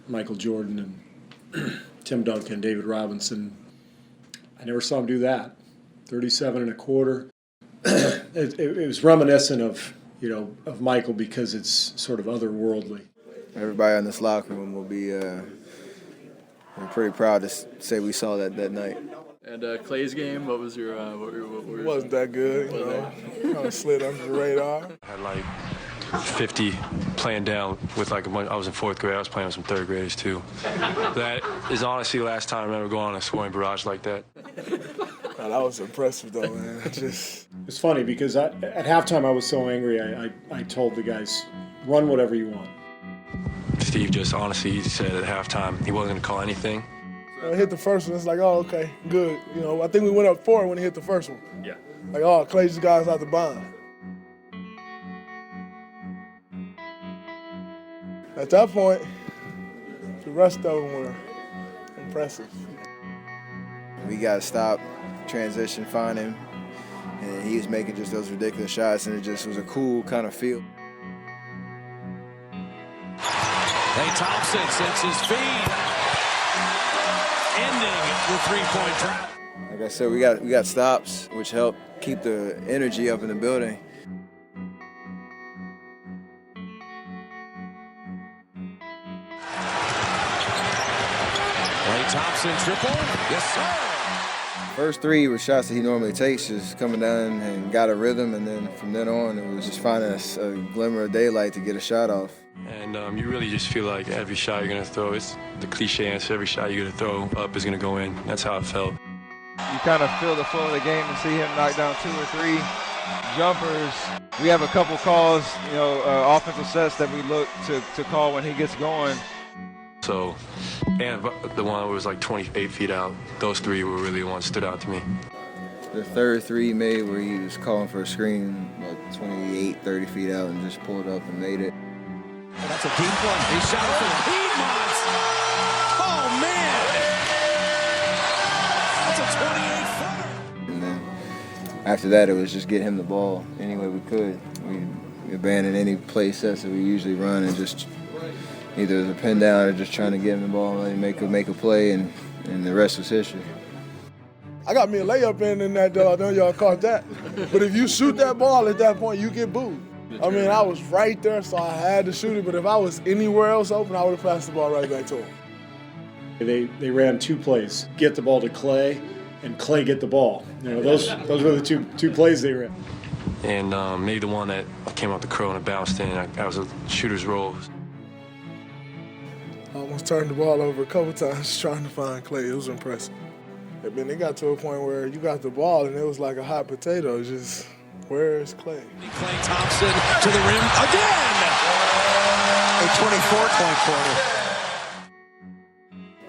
Michael Jordan and Tim Duncan, David Robinson. I never saw him do that. 37 and a quarter. It was reminiscent of Michael because it's sort of otherworldly. Everybody in this locker room will be we're pretty proud to say we saw that night. And Klay's game, what was your? It wasn't that good. Kind of slid under the radar. I had like 50 playing down with like a bunch. I was in fourth grade. I was playing with some third graders too. That is honestly the last time I remember going on a scoring barrage like that. God, that was impressive though, man. It's funny because at halftime I was so angry. I told the guys, run whatever you want. Steve just honestly, he said at halftime he wasn't going to call anything. I hit the first one. It's like, oh, okay, good. I think we went up 4 when he hit the first one. Yeah. Like, oh, Klay just got us out the bind. At that point, the rest of them were impressive. We got to stop, transition, find him, and he was making just those ridiculous shots, and it just was a cool kind of feel. Klay Thompson sets his feet, ending the three-point drought. Like I said, we got stops, which help keep the energy up in the building. Klay Thompson triple, yes sir. First 3 were shots that he normally takes, just coming down and got a rhythm, and then from then on it was just finding a glimmer of daylight to get a shot off. And you really just feel like every shot you're going to throw, it's the cliche answer, every shot you're going to throw up is going to go in. That's how it felt. You kind of feel the flow of the game and see him knock down 2 or 3 jumpers. We have a couple calls, offensive sets that we look to call when he gets going. So, and the one that was like 28 feet out, those 3 were really the ones that stood out to me. The third 3 he made where he was calling for a screen about 28, 30 feet out and just pulled up and made it. Oh, that's a deep one. He shot it for the Piedmonts. Oh, man. That's a 28-footer. And then after that, it was just get him the ball any way we could. We abandoned any play sets that we usually run and just either the pin down or just trying to get him the ball and let him make a play, and the rest was history. I got me a layup in that, I know y'all caught that. But if you shoot that ball at that point, you get booed. I mean, I was right there, so I had to shoot it, but if I was anywhere else open, I would have passed the ball right back to him. They ran 2 plays, get the ball to Klay, and Klay get the ball. Those were the two plays they ran. And maybe the one that came off the curl and it bounced in, that was a shooter's roll. I almost turned the ball over a couple times trying to find Klay. It was impressive. I mean, it got to a point where you got the ball and it was like a hot potato. Just, where is Klay? Klay Thompson to the rim again. A 24-point quarter.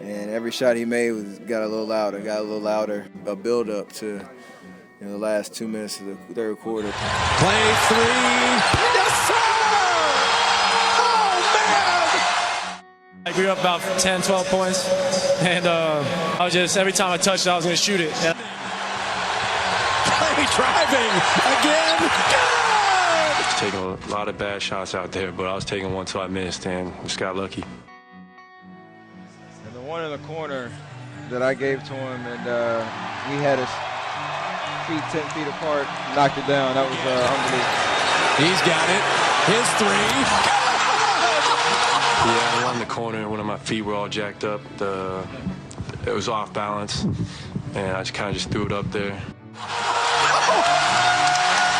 And every shot he made got a little louder, a build-up to the last 2 minutes of the third quarter. Klay 3. Yes, sir! I grew up about 10, 12 points, and I was just, every time I touched it, I was going to shoot it. Klay driving again, good! Taking a lot of bad shots out there, but I was taking one so I missed, and just got lucky. And the one in the corner that I gave to him, and we had his feet 10 feet apart, knocked it down. That was unbelievable. He's got it. His 3. Yeah, the one in the corner, one of my feet were all jacked up. It was off balance, and I just kind of just threw it up there.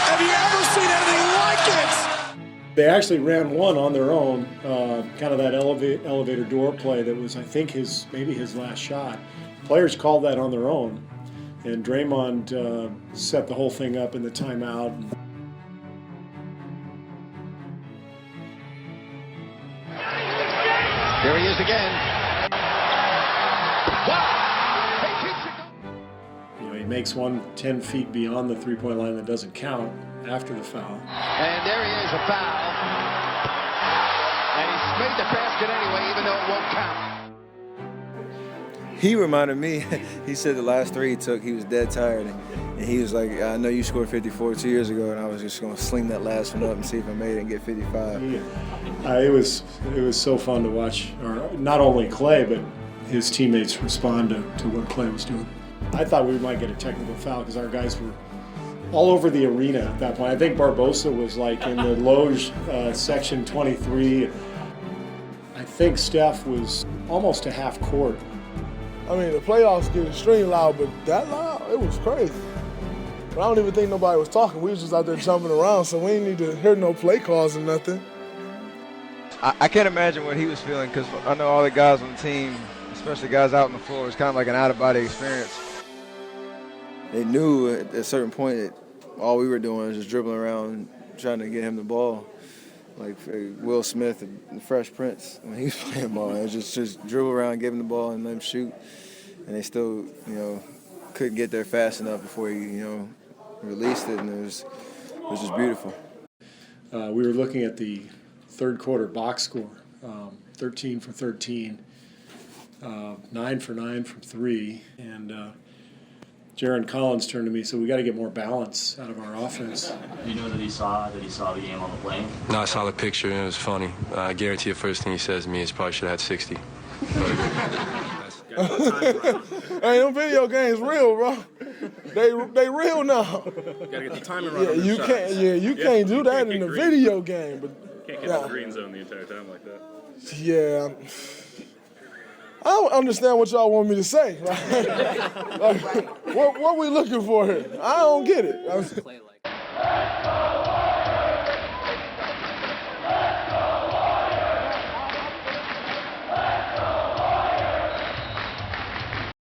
Have you ever seen anything like it? They actually ran one on their own, kind of that elevator door play that was, I think, maybe his last shot. Players called that on their own, and Draymond set the whole thing up in the timeout. Here he is again. He makes one 10 feet beyond the three-point line that doesn't count after the foul. And there he is, a foul. And he's made the basket anyway, even though it won't count. He reminded me, he said the last 3 he took, he was dead tired. And And he was like, I know you scored 54 2 years ago, and I was just going to sling that last one up and see if I made it and get 55. It was so fun to watch, or not only Klay, but his teammates respond to what Klay was doing. I thought we might get a technical foul because our guys were all over the arena at that point. I think Barbosa was like in the Loge section 23. I think Steph was almost to half court. I mean, the playoffs get extremely loud, but that loud, it was crazy. But I don't even think nobody was talking. We was just out there jumping around, so we didn't need to hear no play calls or nothing. I can't imagine what he was feeling because I know all the guys on the team, especially guys out on the floor, it's kind of like an out-of-body experience. They knew at a certain point that all we were doing was just dribbling around trying to get him the ball. Like Will Smith and Fresh Prince, when he was playing ball, it was just dribble around, give him the ball, and let him shoot. And they still, couldn't get there fast enough before he, released it, and it was just beautiful. We were looking at the third quarter box score, 13 for 13, 9 for 9 from 3, and Jaron Collins turned to me, so we got to get more balance out of our offense. You know that he saw the game on the plane? No, I saw the picture and it was funny. I guarantee the first thing he says to me is probably should have had 60. Hey, them video games real, bro. They real now. Gotta get the timing right. Yeah, you can't do that in the video game, but can't get in the green zone the entire time like that. Yeah. I don't understand what y'all want me to say. Like, what we looking for here? I don't get it.